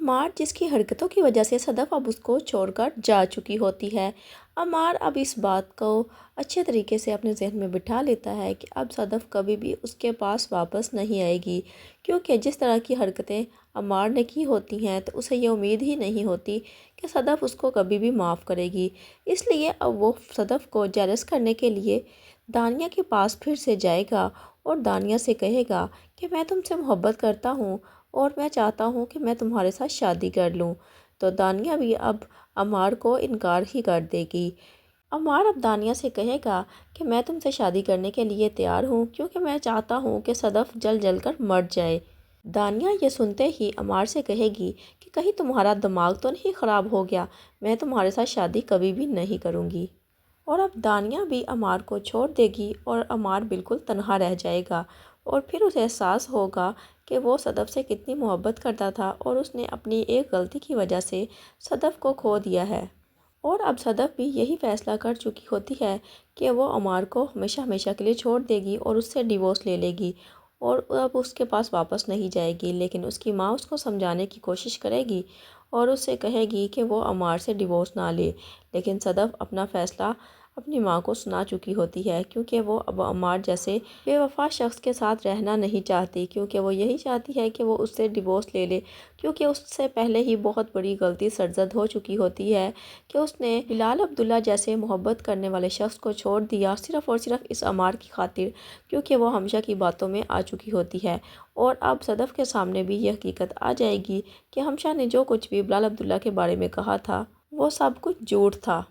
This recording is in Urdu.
عمار جس کی حرکتوں کی وجہ سے صدف اب اس کو چھوڑ کر جا چکی ہوتی ہے۔ عمار اب اس بات کو اچھے طریقے سے اپنے ذہن میں بٹھا لیتا ہے کہ اب صدف کبھی بھی اس کے پاس واپس نہیں آئے گی، کیونکہ جس طرح کی حرکتیں عمار نے کی ہوتی ہیں تو اسے یہ امید ہی نہیں ہوتی کہ صدف اس کو کبھی بھی معاف کرے گی۔ اس لیے اب وہ صدف کو جیلس کرنے کے لیے دانیہ کے پاس پھر سے جائے گا اور دانیہ سے کہے گا کہ میں تم سے محبت کرتا ہوں اور میں چاہتا ہوں کہ میں تمہارے ساتھ شادی کر لوں۔ تو دانیہ بھی اب عمار کو انکار ہی کر دے گی۔ عمار اب دانیہ سے کہے گا کہ میں تم سے شادی کرنے کے لیے تیار ہوں، کیونکہ میں چاہتا ہوں کہ صدف جل جل کر مر جائے۔ دانیہ یہ سنتے ہی عمار سے کہے گی کہ کہیں تمہارا دماغ تو نہیں خراب ہو گیا، میں تمہارے ساتھ شادی کبھی بھی نہیں کروں گی۔ اور اب دانیہ بھی عمار کو چھوڑ دے گی اور عمار بالکل تنہا رہ جائے گا، اور پھر اسے احساس ہوگا کہ وہ صدف سے کتنی محبت کرتا تھا اور اس نے اپنی ایک غلطی کی وجہ سے صدف کو کھو دیا ہے۔ اور اب صدف بھی یہی فیصلہ کر چکی ہوتی ہے کہ وہ عمار کو ہمیشہ ہمیشہ کے لیے چھوڑ دے گی اور اس سے ڈیورس لے لے گی اور اب اس کے پاس واپس نہیں جائے گی۔ لیکن اس کی ماں اس کو سمجھانے کی کوشش کرے گی اور اس سے کہے گی کہ وہ عمار سے ڈیورس نہ لے، لیکن صدف اپنا فیصلہ اپنی ماں کو سنا چکی ہوتی ہے، کیونکہ وہ اب عمار جیسے بے وفا شخص کے ساتھ رہنا نہیں چاہتی، کیونکہ وہ یہی چاہتی ہے کہ وہ اس سے ڈیورس لے لے، کیونکہ اس سے پہلے ہی بہت بڑی غلطی سرزد ہو چکی ہوتی ہے کہ اس نے بلال عبداللہ جیسے محبت کرنے والے شخص کو چھوڑ دیا صرف اور صرف اس عمار کی خاطر، کیونکہ وہ ہمیشہ کی باتوں میں آ چکی ہوتی ہے۔ اور اب صدف کے سامنے بھی یہ حقیقت آ جائے گی کہ ہمیشہ نے جو کچھ بھی بلال عبداللہ کے بارے میں کہا تھا وہ سب کچھ جھوٹ تھا۔